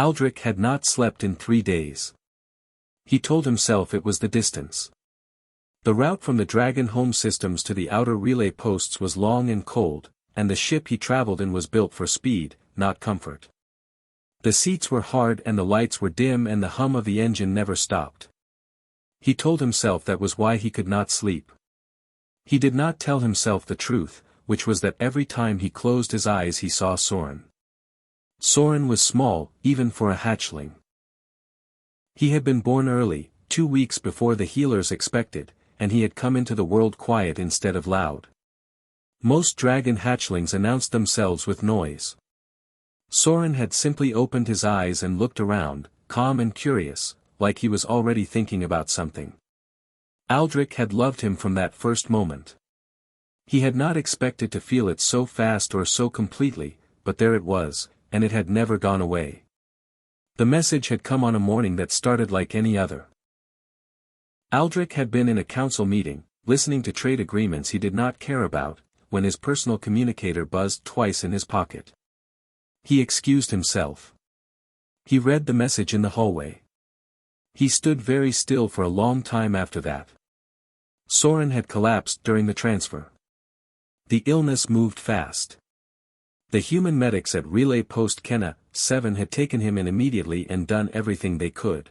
Aldrich had not slept in 3 days. He told himself it was the distance. The route from the Dragon home systems to the outer relay posts was long and cold, and the ship he traveled in was built for speed, not comfort. The seats were hard and the lights were dim and the hum of the engine never stopped. He told himself that was why he could not sleep. He did not tell himself the truth, which was that every time he closed his eyes he saw Soren. Soren was small, even for a hatchling. He had been born early, 2 weeks before the healers expected, and he had come into the world quiet instead of loud. Most dragon hatchlings announced themselves with noise. Soren had simply opened his eyes and looked around, calm and curious, like he was already thinking about something. Aldrich had loved him from that first moment. He had not expected to feel it so fast or so completely, but there it was, and it had never gone away. The message had come on a morning that started like any other. Aldrich had been in a council meeting, listening to trade agreements he did not care about, when his personal communicator buzzed twice in his pocket. He excused himself. He read the message in the hallway. He stood very still for a long time after that. Soren had collapsed during the transfer. The illness moved fast. The human medics at Relay Post Kenna 7 had taken him in immediately and done everything they could.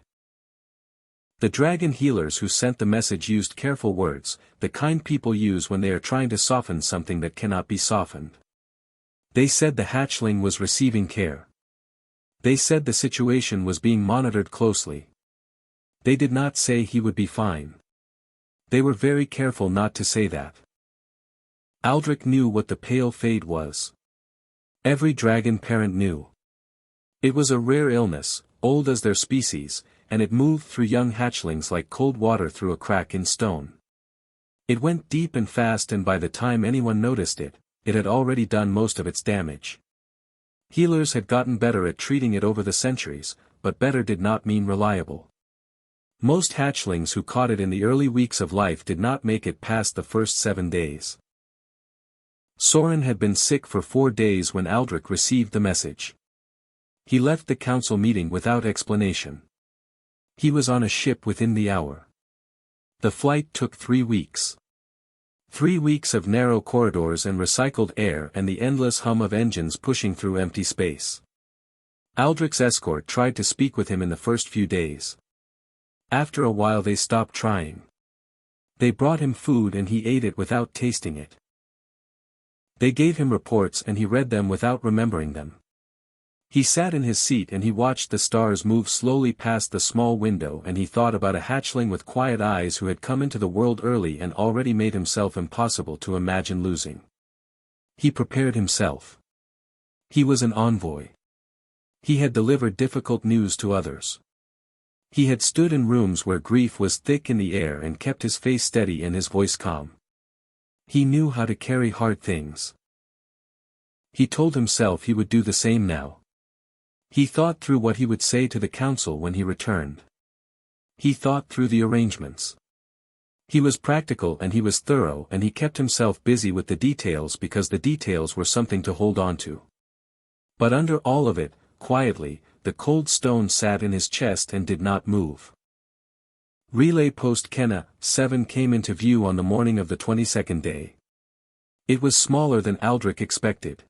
The dragon healers who sent the message used careful words, the kind people use when they are trying to soften something that cannot be softened. They said the hatchling was receiving care. They said the situation was being monitored closely. They did not say he would be fine. They were very careful not to say that. Aldrich knew what the pale fade was. Every dragon parent knew. It was a rare illness, old as their species, and it moved through young hatchlings like cold water through a crack in stone. It went deep and fast, and by the time anyone noticed it, it had already done most of its damage. Healers had gotten better at treating it over the centuries, but better did not mean reliable. Most hatchlings who caught it in the early weeks of life did not make it past the first 7 days. Soren had been sick for 4 days when Aldrich received the message. He left the council meeting without explanation. He was on a ship within the hour. The flight took 3 weeks. 3 weeks of narrow corridors and recycled air and the endless hum of engines pushing through empty space. Aldrich's escort tried to speak with him in the first few days. After a while they stopped trying. They brought him food and he ate it without tasting it. They gave him reports and he read them without remembering them. He sat in his seat and he watched the stars move slowly past the small window, and he thought about a hatchling with quiet eyes who had come into the world early and already made himself impossible to imagine losing. He prepared himself. He was an envoy. He had delivered difficult news to others. He had stood in rooms where grief was thick in the air and kept his face steady and his voice calm. He knew how to carry hard things. He told himself he would do the same now. He thought through what he would say to the council when he returned. He thought through the arrangements. He was practical and he was thorough, and he kept himself busy with the details because the details were something to hold on to. But under all of it, quietly, the cold stone sat in his chest and did not move. Relay Post Kenna 7 came into view on the morning of the 22nd day. It was smaller than Aldrich expected.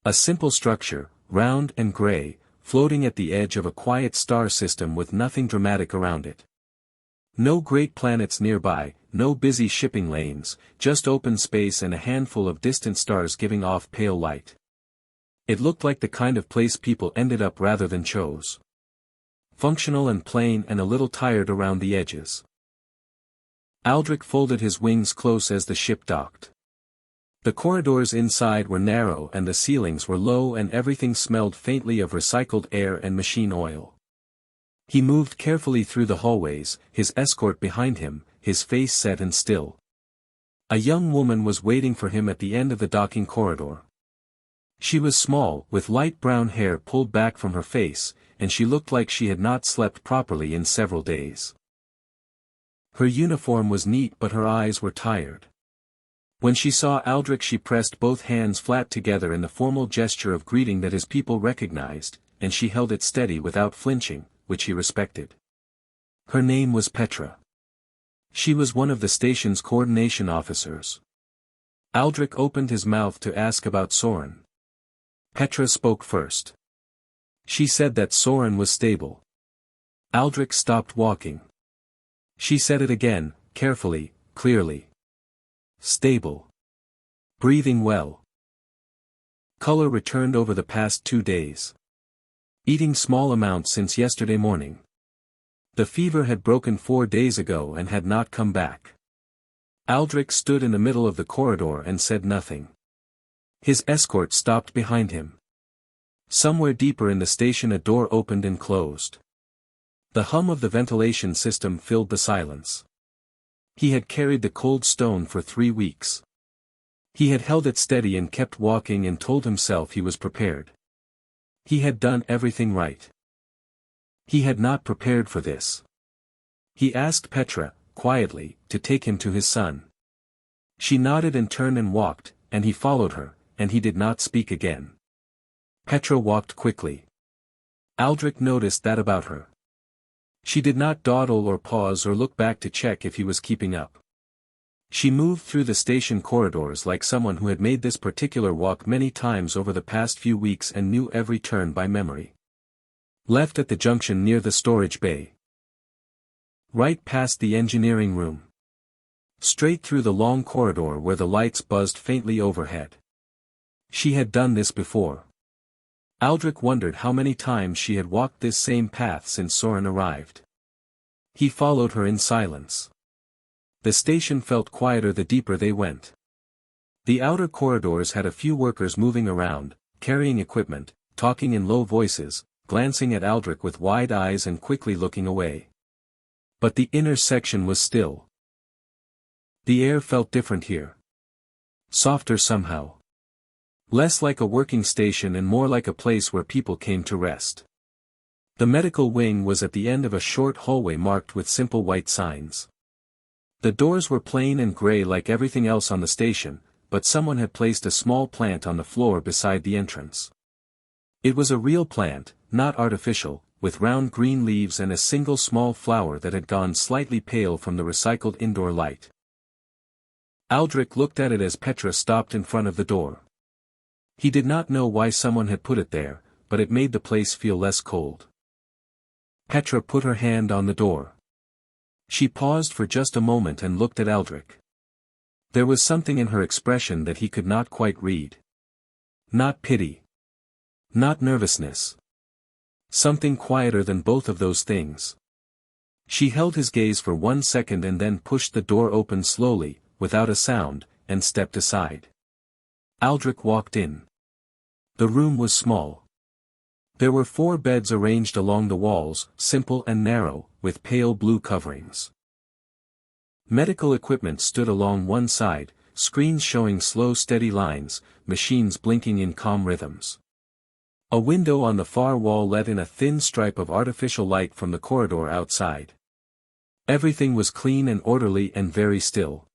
A simple structure, round and gray, floating at the edge of a quiet star system with nothing dramatic around it. No great planets nearby, no busy shipping lanes, just open space and a handful of distant stars giving off pale light. It looked like the kind of place people ended up rather than chose. Functional and plain and a little tired around the edges. Aldrich folded his wings close as the ship docked. The corridors inside were narrow and the ceilings were low and everything smelled faintly of recycled air and machine oil. He moved carefully through the hallways, his escort behind him, his face set and still. A young woman was waiting for him at the end of the docking corridor. She was small, with light brown hair pulled back from her face, and she looked like she had not slept properly in several days. Her uniform was neat but her eyes were tired. When she saw Aldrich she pressed both hands flat together in the formal gesture of greeting that his people recognized, and she held it steady without flinching, which he respected. Her name was Petra. She was one of the station's coordination officers. Aldrich opened his mouth to ask about Soren. Petra spoke first. She said that Soren was stable. Aldrich stopped walking. She said it again, carefully, clearly. Stable. Breathing well. Color returned over the past 2 days. Eating small amounts since yesterday morning. The fever had broken 4 days ago and had not come back. Aldrich stood in the middle of the corridor and said nothing. His escort stopped behind him. Somewhere deeper in the station a door opened and closed. The hum of the ventilation system filled the silence. He had carried the cold stone for 3 weeks. He had held it steady and kept walking and told himself he was prepared. He had done everything right. He had not prepared for this. He asked Petra, quietly, to take him to his son. She nodded and turned and walked, and he followed her, and he did not speak again. Petra walked quickly. Aldrich noticed that about her. She did not dawdle or pause or look back to check if he was keeping up. She moved through the station corridors like someone who had made this particular walk many times over the past few weeks and knew every turn by memory. Left at the junction near the storage bay. Right past the engineering room. Straight through the long corridor where the lights buzzed faintly overhead. She had done this before. Aldrich wondered how many times she had walked this same path since Soren arrived. He followed her in silence. The station felt quieter the deeper they went. The outer corridors had a few workers moving around, carrying equipment, talking in low voices, glancing at Aldrich with wide eyes and quickly looking away. But the inner section was still. The air felt different here. Softer somehow. Less like a working station and more like a place where people came to rest. The medical wing was at the end of a short hallway marked with simple white signs. The doors were plain and gray like everything else on the station, but someone had placed a small plant on the floor beside the entrance. It was a real plant, not artificial, with round green leaves and a single small flower that had gone slightly pale from the recycled indoor light. Aldrich looked at it as Petra stopped in front of the door. He did not know why someone had put it there, but it made the place feel less cold. Petra put her hand on the door. She paused for just a moment and looked at Aldrich. There was something in her expression that he could not quite read. Not pity. Not nervousness. Something quieter than both of those things. She held his gaze for 1 second and then pushed the door open slowly, without a sound, and stepped aside. Aldrich walked in. The room was small. There were 4 beds arranged along the walls, simple and narrow, with pale blue coverings. Medical equipment stood along one side, screens showing slow steady lines, machines blinking in calm rhythms. A window on the far wall let in a thin stripe of artificial light from the corridor outside. Everything was clean and orderly and very still.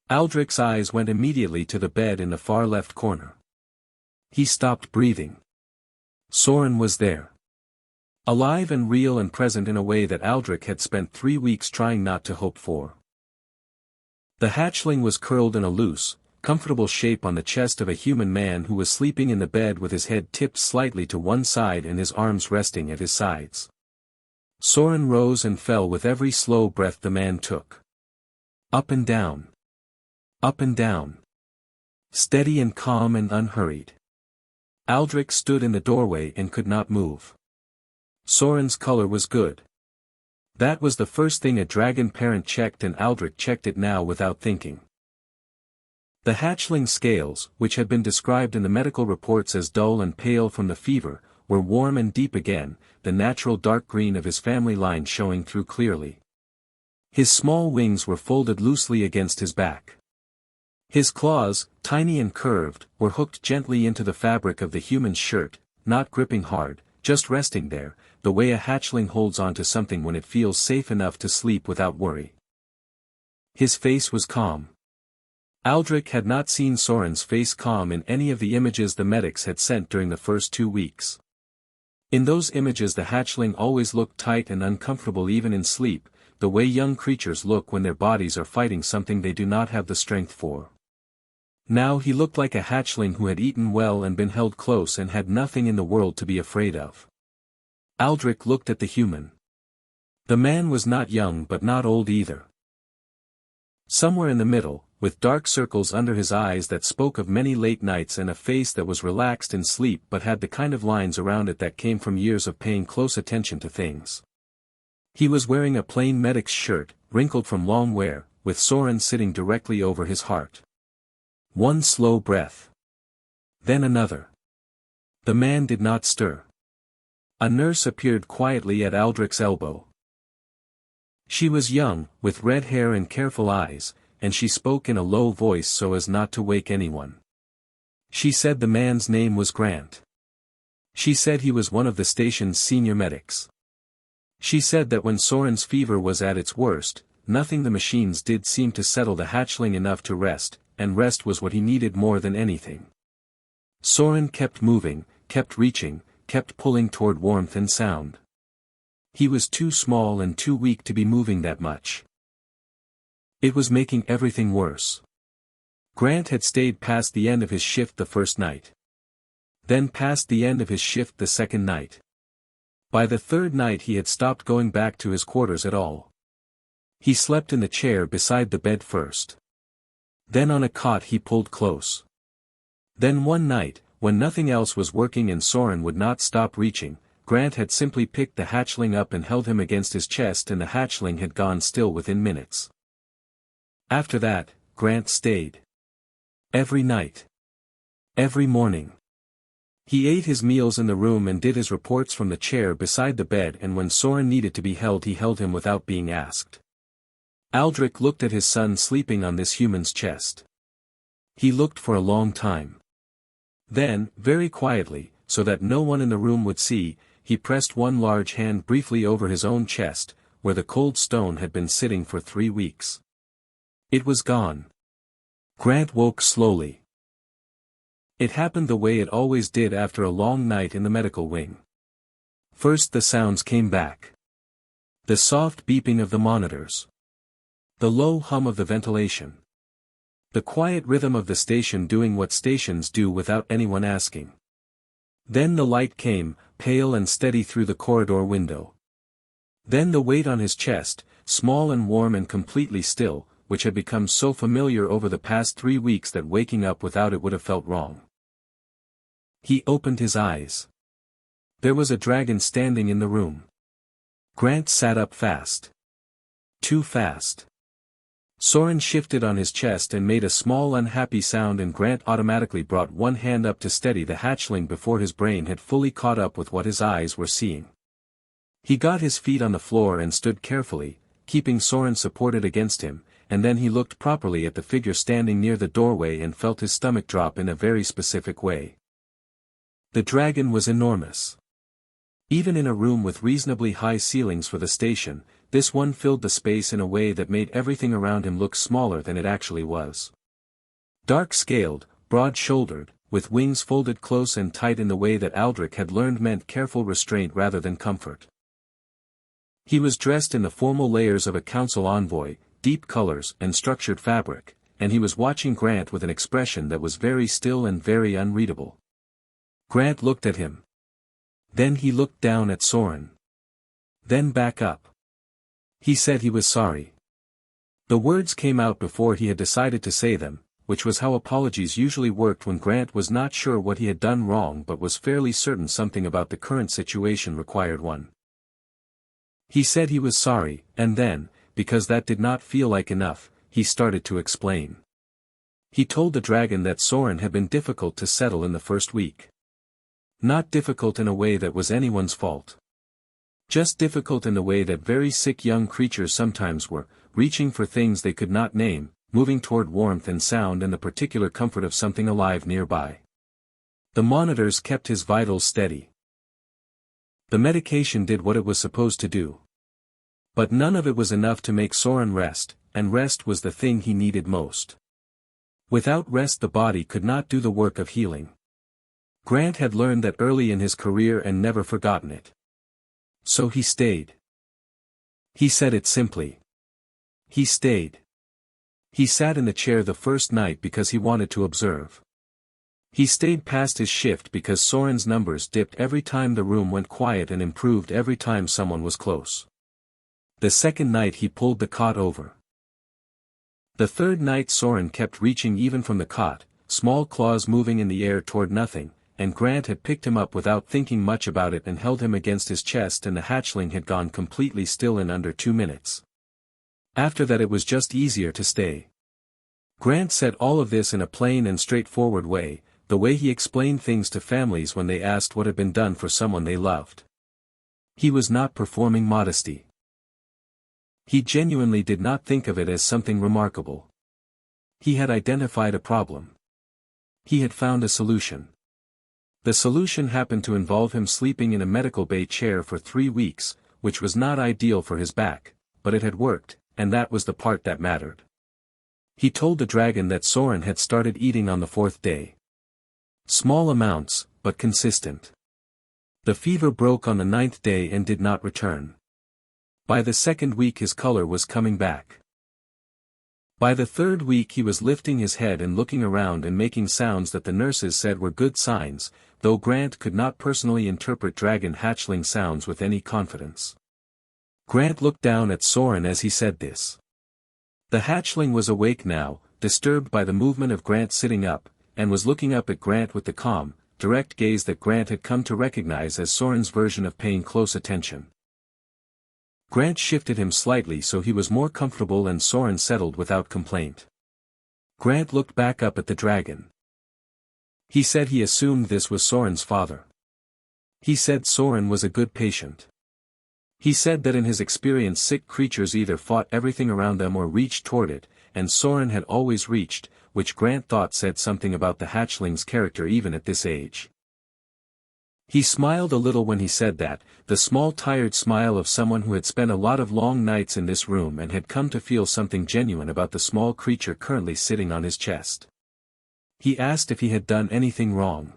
Aldrich's eyes went immediately to the bed in the far left corner. He stopped breathing. Soren was there. Alive and real and present in a way that Aldrich had spent 3 weeks trying not to hope for. The hatchling was curled in a loose, comfortable shape on the chest of a human man who was sleeping in the bed with his head tipped slightly to one side and his arms resting at his sides. Soren rose and fell with every slow breath the man took. Up and down. Up and down. Steady and calm and unhurried. Aldrich stood in the doorway and could not move. Soren's color was good. That was the first thing a dragon parent checked, and Aldrich checked it now without thinking. The hatchling scales, which had been described in the medical reports as dull and pale from the fever, were warm and deep again, the natural dark green of his family line showing through clearly. His small wings were folded loosely against his back. His claws, tiny and curved, were hooked gently into the fabric of the human's shirt, not gripping hard, just resting there, the way a hatchling holds onto something when it feels safe enough to sleep without worry. His face was calm. Aldrich had not seen Soren's face calm in any of the images the medics had sent during the first 2 weeks. In those images the hatchling always looked tight and uncomfortable even in sleep, the way young creatures look when their bodies are fighting something they do not have the strength for. Now he looked like a hatchling who had eaten well and been held close and had nothing in the world to be afraid of. Aldrich looked at the human. The man was not young but not old either. Somewhere in the middle, with dark circles under his eyes that spoke of many late nights and a face that was relaxed in sleep but had the kind of lines around it that came from years of paying close attention to things. He was wearing a plain medic's shirt, wrinkled from long wear, with Soren sitting directly over his heart. One slow breath. Then another. The man did not stir. A nurse appeared quietly at Aldrich's elbow. She was young, with red hair and careful eyes, and she spoke in a low voice so as not to wake anyone. She said the man's name was Grant. She said he was one of the station's senior medics. She said that when Soren's fever was at its worst, nothing the machines did seemed to settle the hatchling enough to rest, and rest was what he needed more than anything. Soren kept moving, kept reaching, kept pulling toward warmth and sound. He was too small and too weak to be moving that much. It was making everything worse. Grant had stayed past the end of his shift the first night. Then past the end of his shift the second night. By the third night he had stopped going back to his quarters at all. He slept in the chair beside the bed first. Then on a cot he pulled close. Then one night, when nothing else was working and Soren would not stop reaching, Grant had simply picked the hatchling up and held him against his chest and the hatchling had gone still within minutes. After that, Grant stayed. Every night. Every morning. He ate his meals in the room and did his reports from the chair beside the bed, and when Soren needed to be held he held him without being asked. Aldrich looked at his son sleeping on this human's chest. He looked for a long time. Then, very quietly, so that no one in the room would see, he pressed one large hand briefly over his own chest, where the cold stone had been sitting for 3 weeks. It was gone. Grant woke slowly. It happened the way it always did after a long night in the medical wing. First the sounds came back. The soft beeping of the monitors. The low hum of the ventilation. The quiet rhythm of the station doing what stations do without anyone asking. Then the light came, pale and steady through the corridor window. Then the weight on his chest, small and warm and completely still, which had become so familiar over the past 3 weeks that waking up without it would have felt wrong. He opened his eyes. There was a dragon standing in the room. Grant sat up fast. Too fast. Soren shifted on his chest and made a small unhappy sound, and Grant automatically brought one hand up to steady the hatchling before his brain had fully caught up with what his eyes were seeing. He got his feet on the floor and stood carefully, keeping Soren supported against him, and then he looked properly at the figure standing near the doorway and felt his stomach drop in a very specific way. The dragon was enormous. Even in a room with reasonably high ceilings for the station, this one filled the space in a way that made everything around him look smaller than it actually was. Dark-scaled, broad-shouldered, with wings folded close and tight in the way that Aldrich had learned meant careful restraint rather than comfort. He was dressed in the formal layers of a council envoy, deep colors and structured fabric, and he was watching Grant with an expression that was very still and very unreadable. Grant looked at him. Then he looked down at Soren. Then back up. He said he was sorry. The words came out before he had decided to say them, which was how apologies usually worked when Grant was not sure what he had done wrong but was fairly certain something about the current situation required one. He said he was sorry, and then, because that did not feel like enough, he started to explain. He told the dragon that Soren had been difficult to settle in the first week. Not difficult in a way that was anyone's fault. Just difficult in the way that very sick young creatures sometimes were, reaching for things they could not name, moving toward warmth and sound and the particular comfort of something alive nearby. The monitors kept his vitals steady. The medication did what it was supposed to do. But none of it was enough to make Soren rest, and rest was the thing he needed most. Without rest the body could not do the work of healing. Grant had learned that early in his career and never forgotten it. So he stayed. He said it simply. He stayed. He sat in the chair the first night because he wanted to observe. He stayed past his shift because Soren's numbers dipped every time the room went quiet and improved every time someone was close. The second night he pulled the cot over. The third night Soren kept reaching even from the cot, small claws moving in the air toward nothing, and Grant had picked him up without thinking much about it and held him against his chest, and the hatchling had gone completely still in under 2 minutes. After that it was just easier to stay. Grant said all of this in a plain and straightforward way, the way he explained things to families when they asked what had been done for someone they loved. He was not performing modesty. He genuinely did not think of it as something remarkable. He had identified a problem. He had found a solution. The solution happened to involve him sleeping in a medical bay chair for 3 weeks, which was not ideal for his back, but it had worked, and that was the part that mattered. He told the dragon that Soren had started eating on the 4th day. Small amounts, but consistent. The fever broke on the 9th day and did not return. By the 2nd week his color was coming back. By the 3rd week he was lifting his head and looking around and making sounds that the nurses said were good signs, though Grant could not personally interpret dragon hatchling sounds with any confidence. Grant looked down at Soren as he said this. The hatchling was awake now, disturbed by the movement of Grant sitting up, and was looking up at Grant with the calm, direct gaze that Grant had come to recognize as Soren's version of paying close attention. Grant shifted him slightly so he was more comfortable and Soren settled without complaint. Grant looked back up at the dragon. He said he assumed this was Soren's father. He said Soren was a good patient. He said that in his experience sick creatures either fought everything around them or reached toward it, and Soren had always reached, which Grant thought said something about the hatchling's character even at this age. He smiled a little when he said that, the small tired smile of someone who had spent a lot of long nights in this room and had come to feel something genuine about the small creature currently sitting on his chest. He asked if he had done anything wrong.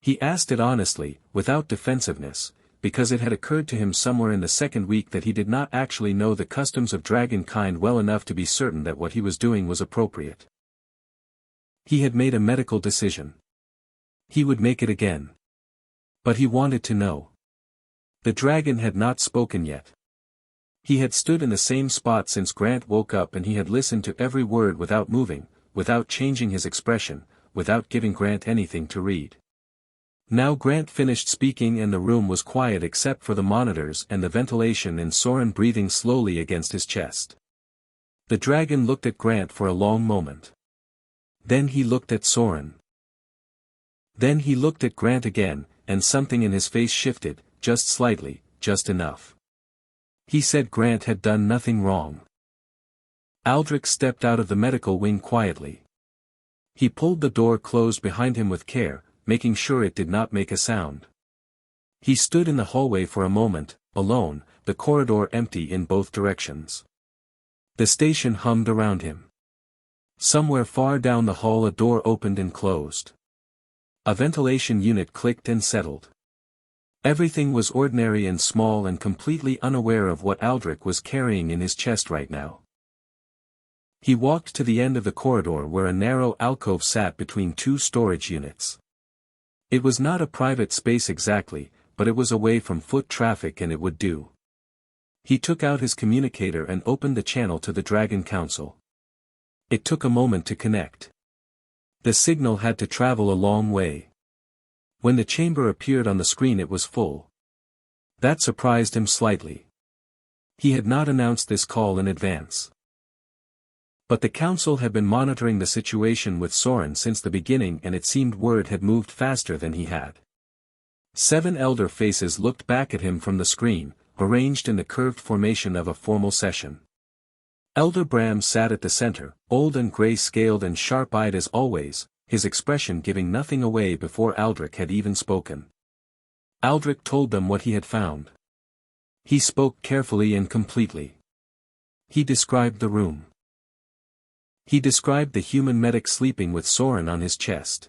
He asked it honestly, without defensiveness, because it had occurred to him somewhere in the 2nd week that he did not actually know the customs of dragon kind well enough to be certain that what he was doing was appropriate. He had made a medical decision. He would make it again. But he wanted to know. The dragon had not spoken yet. He had stood in the same spot since Grant woke up and he had listened to every word without moving, without changing his expression, without giving Grant anything to read. Now Grant finished speaking and the room was quiet except for the monitors and the ventilation and Soren breathing slowly against his chest. The dragon looked at Grant for a long moment. Then he looked at Soren. Then he looked at Grant again, and something in his face shifted, just slightly, just enough. He said Grant had done nothing wrong. Aldrich stepped out of the medical wing quietly. He pulled the door closed behind him with care, making sure it did not make a sound. He stood in the hallway for a moment, alone, the corridor empty in both directions. The station hummed around him. Somewhere far down the hall a door opened and closed. A ventilation unit clicked and settled. Everything was ordinary and small and completely unaware of what Aldrich was carrying in his chest right now. He walked to the end of the corridor where a narrow alcove sat between 2 storage units. It was not a private space exactly, but it was away from foot traffic and it would do. He took out his communicator and opened the channel to the Dragon Council. It took a moment to connect. The signal had to travel a long way. When the chamber appeared on the screen it was full. That surprised him slightly. He had not announced this call in advance. But the council had been monitoring the situation with Soren since the beginning and it seemed word had moved faster than he had. 7 elder faces looked back at him from the screen, arranged in the curved formation of a formal session. Elder Bram sat at the center, old and gray-scaled and sharp-eyed as always, his expression giving nothing away before Aldrich had even spoken. Aldrich told them what he had found. He spoke carefully and completely. He described the room. He described the human medic sleeping with Soren on his chest.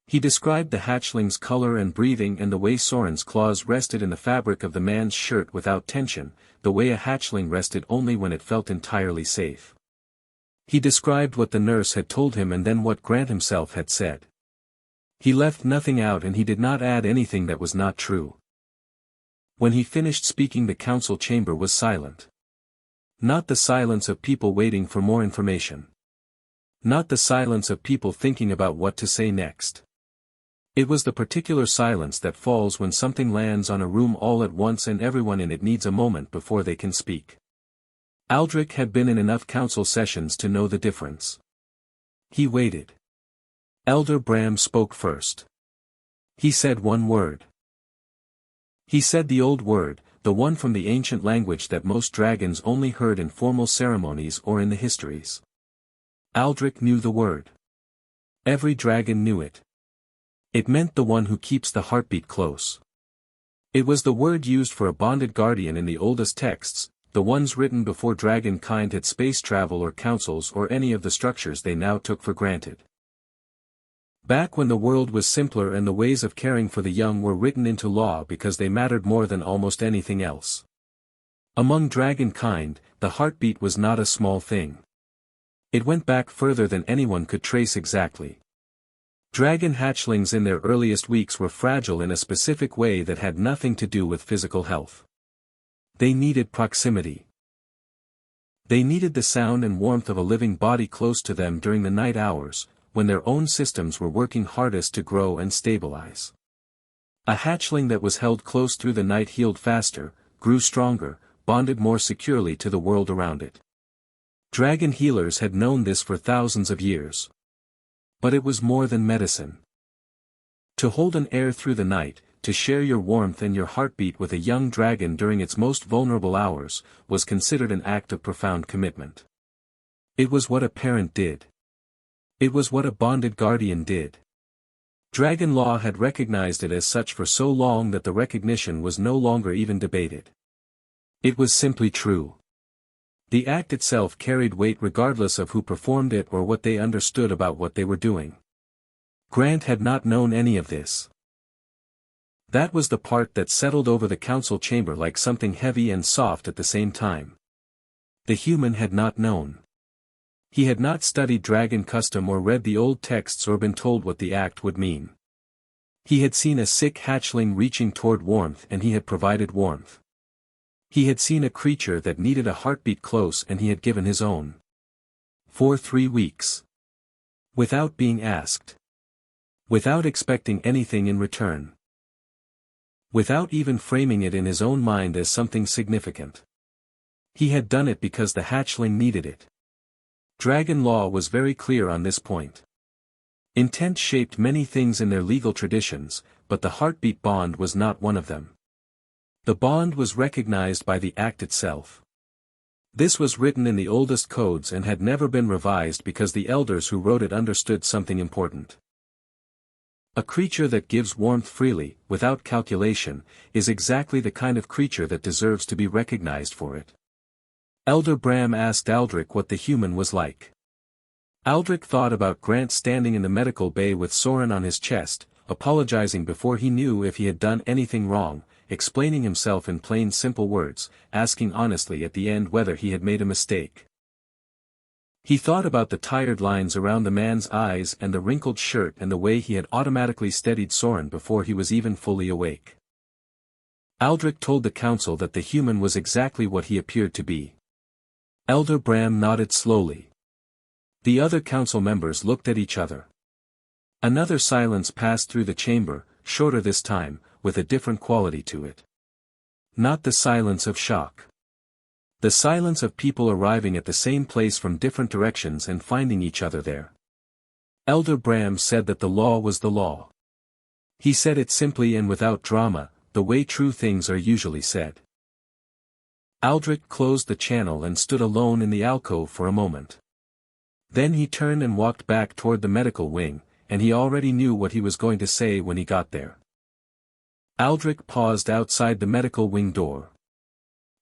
He described the hatchling's color and breathing and the way Soren's claws rested in the fabric of the man's shirt without tension, the way a hatchling rested only when it felt entirely safe. He described what the nurse had told him and then what Grant himself had said. He left nothing out and he did not add anything that was not true. When he finished speaking, the council chamber was silent. Not the silence of people waiting for more information. Not the silence of people thinking about what to say next. It was the particular silence that falls when something lands on a room all at once and everyone in it needs a moment before they can speak. Aldrich had been in enough council sessions to know the difference. He waited. Elder Bram spoke first. He said one word. He said the old word, the one from the ancient language that most dragons only heard in formal ceremonies or in the histories. Aldrich knew the word. Every dragon knew it. It meant the one who keeps the heartbeat close. It was the word used for a bonded guardian in the oldest texts, the ones written before dragon kind had space travel or councils or any of the structures they now took for granted. Back when the world was simpler and the ways of caring for the young were written into law because they mattered more than almost anything else. Among dragon kind, the heartbeat was not a small thing. It went back further than anyone could trace exactly. Dragon hatchlings in their earliest weeks were fragile in a specific way that had nothing to do with physical health. They needed proximity. They needed the sound and warmth of a living body close to them during the night hours, when their own systems were working hardest to grow and stabilize. A hatchling that was held close through the night healed faster, grew stronger, bonded more securely to the world around it. Dragon healers had known this for thousands of years. But it was more than medicine. To hold an heir through the night, to share your warmth and your heartbeat with a young dragon during its most vulnerable hours, was considered an act of profound commitment. It was what a parent did. It was what a bonded guardian did. Dragon law had recognized it as such for so long that the recognition was no longer even debated. It was simply true. The act itself carried weight regardless of who performed it or what they understood about what they were doing. Grant had not known any of this. That was the part that settled over the council chamber like something heavy and soft at the same time. The human had not known. He had not studied dragon custom or read the old texts or been told what the act would mean. He had seen a sick hatchling reaching toward warmth and he had provided warmth. He had seen a creature that needed a heartbeat close and he had given his own. For 3 weeks. Without being asked. Without expecting anything in return. Without even framing it in his own mind as something significant. He had done it because the hatchling needed it. Dragon law was very clear on this point. Intent shaped many things in their legal traditions, but the heartbeat bond was not one of them. The bond was recognized by the act itself. This was written in the oldest codes and had never been revised because the elders who wrote it understood something important. A creature that gives warmth freely, without calculation, is exactly the kind of creature that deserves to be recognized for it. Elder Bram asked Aldrich what the human was like. Aldrich thought about Grant standing in the medical bay with Soren on his chest, apologizing before he knew if he had done anything wrong, explaining himself in plain simple words, asking honestly at the end whether he had made a mistake. He thought about the tired lines around the man's eyes and the wrinkled shirt and the way he had automatically steadied Soren before he was even fully awake. Aldrich told the council that the human was exactly what he appeared to be. Elder Bram nodded slowly. The other council members looked at each other. Another silence passed through the chamber, shorter this time, with a different quality to it. Not the silence of shock. The silence of people arriving at the same place from different directions and finding each other there. Elder Bram said that the law was the law. He said it simply and without drama, the way true things are usually said. Aldrich closed the channel and stood alone in the alcove for a moment. Then he turned and walked back toward the medical wing, and he already knew what he was going to say when he got there. Aldrich paused outside the medical wing door.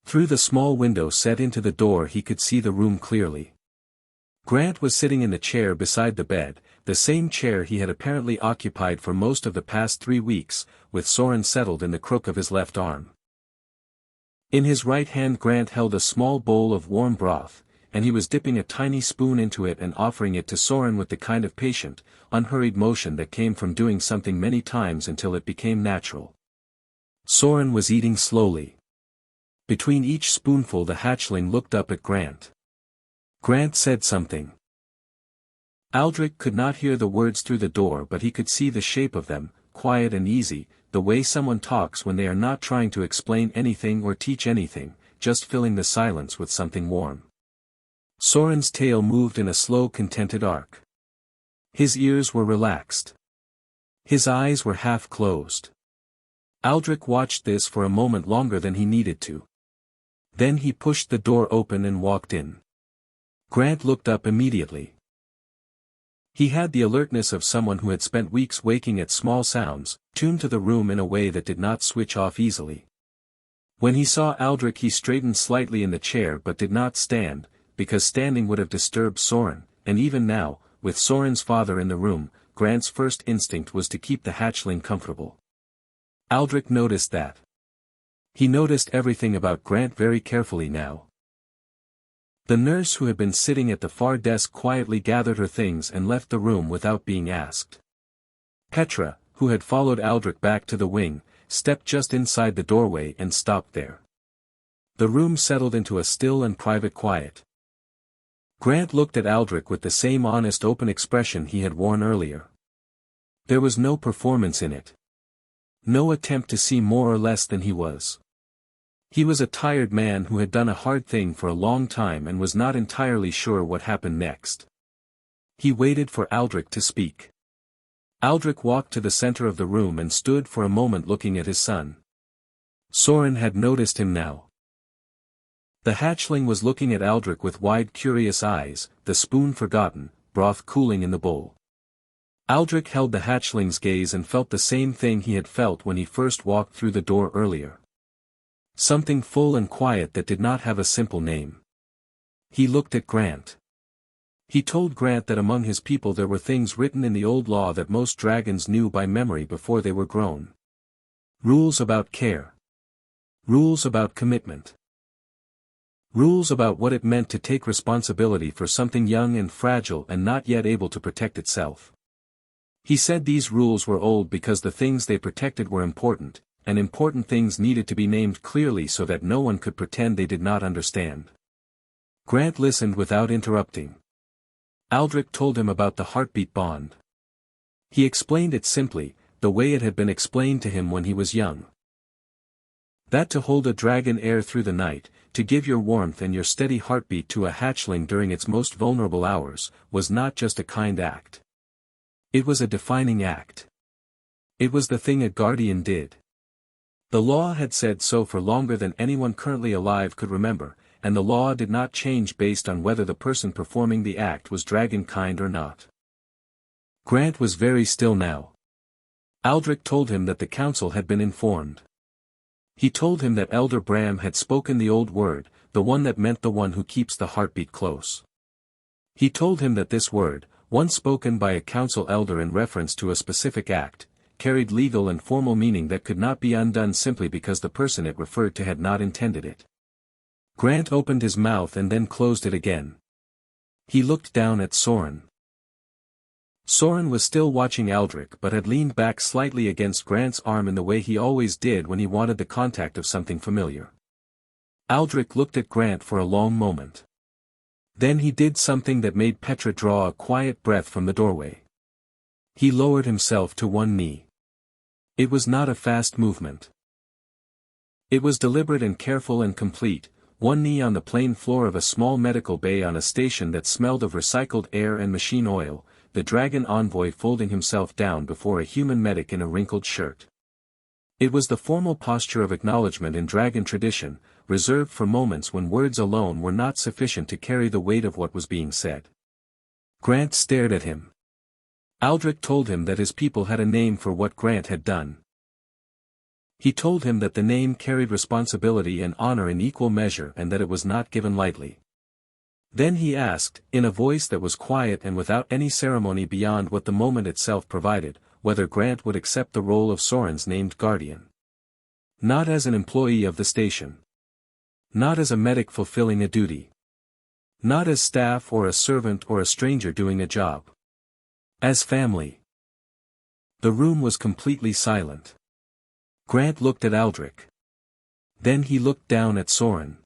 Through the small window set into the door he could see the room clearly. Grant was sitting in the chair beside the bed, the same chair he had apparently occupied for most of the past 3 weeks, with Soren settled in the crook of his left arm. In his right hand Grant held a small bowl of warm broth, and he was dipping a tiny spoon into it and offering it to Soren with the kind of patient, unhurried motion that came from doing something many times until it became natural. Soren was eating slowly. Between each spoonful the hatchling looked up at Grant. Grant said something. Aldrich could not hear the words through the door, but he could see the shape of them, quiet and easy, the way someone talks when they are not trying to explain anything or teach anything, just filling the silence with something warm. Soren's tail moved in a slow contented arc. His ears were relaxed. His eyes were half closed. Aldrich watched this for a moment longer than he needed to. Then he pushed the door open and walked in. Grant looked up immediately. He had the alertness of someone who had spent weeks waking at small sounds, tuned to the room in a way that did not switch off easily. When he saw Aldrich he straightened slightly in the chair but did not stand, because standing would have disturbed Soren, and even now, with Soren's father in the room, Grant's first instinct was to keep the hatchling comfortable. Aldrich noticed that. He noticed everything about Grant very carefully now. The nurse who had been sitting at the far desk quietly gathered her things and left the room without being asked. Petra, who had followed Aldrich back to the wing, stepped just inside the doorway and stopped there. The room settled into a still and private quiet. Grant looked at Aldrich with the same honest open expression he had worn earlier. There was no performance in it. No attempt to seem more or less than he was. He was a tired man who had done a hard thing for a long time and was not entirely sure what happened next. He waited for Aldrich to speak. Aldrich walked to the center of the room and stood for a moment looking at his son. Soren had noticed him now. The hatchling was looking at Aldrich with wide curious eyes, the spoon forgotten, broth cooling in the bowl. Aldrich held the hatchling's gaze and felt the same thing he had felt when he first walked through the door earlier. Something full and quiet that did not have a simple name. He looked at Grant. He told Grant that among his people there were things written in the old law that most dragons knew by memory before they were grown. Rules about care. Rules about commitment. Rules about what it meant to take responsibility for something young and fragile and not yet able to protect itself. He said these rules were old because the things they protected were important, and important things needed to be named clearly so that no one could pretend they did not understand. Grant listened without interrupting. Aldrich told him about the heartbeat bond. He explained it simply, the way it had been explained to him when he was young. That to hold a dragon heir through the night, to give your warmth and your steady heartbeat to a hatchling during its most vulnerable hours, was not just a kind act. It was a defining act. It was the thing a guardian did. The law had said so for longer than anyone currently alive could remember, and the law did not change based on whether the person performing the act was dragon-kind or not. Grant was very still now. Aldrich told him that the council had been informed. He told him that Elder Bram had spoken the old word, the one that meant the one who keeps the heartbeat close. He told him that this word, once spoken by a council elder in reference to a specific act, carried legal and formal meaning that could not be undone simply because the person it referred to had not intended it. Grant opened his mouth and then closed it again. He looked down at Soren. Soren was still watching Aldrich but had leaned back slightly against Grant's arm in the way he always did when he wanted the contact of something familiar. Aldrich looked at Grant for a long moment. Then he did something that made Petra draw a quiet breath from the doorway. He lowered himself to one knee. It was not a fast movement. It was deliberate and careful and complete, one knee on the plain floor of a small medical bay on a station that smelled of recycled air and machine oil, the Dragon Envoy folding himself down before a human medic in a wrinkled shirt. It was the formal posture of acknowledgement in dragon tradition, reserved for moments when words alone were not sufficient to carry the weight of what was being said. Grant stared at him. Aldrich told him that his people had a name for what Grant had done. He told him that the name carried responsibility and honor in equal measure and that it was not given lightly. Then he asked, in a voice that was quiet and without any ceremony beyond what the moment itself provided, whether Grant would accept the role of Soren's named guardian. Not as an employee of the station. Not as a medic fulfilling a duty. Not as staff or a servant or a stranger doing a job. As family. The room was completely silent. Grant looked at Aldrich. Then he looked down at Soren.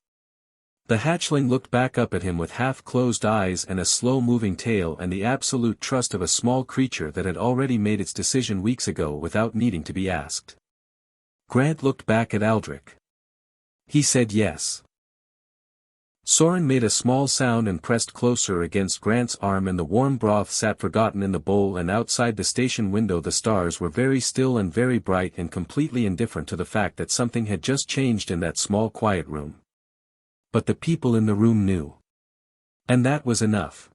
The hatchling looked back up at him with half-closed eyes and a slow-moving tail and the absolute trust of a small creature that had already made its decision weeks ago without needing to be asked. Grant looked back at Aldrich. He said yes. Soren made a small sound and pressed closer against Grant's arm, and the warm broth sat forgotten in the bowl, and outside the station window the stars were very still and very bright and completely indifferent to the fact that something had just changed in that small quiet room. But the people in the room knew. And that was enough.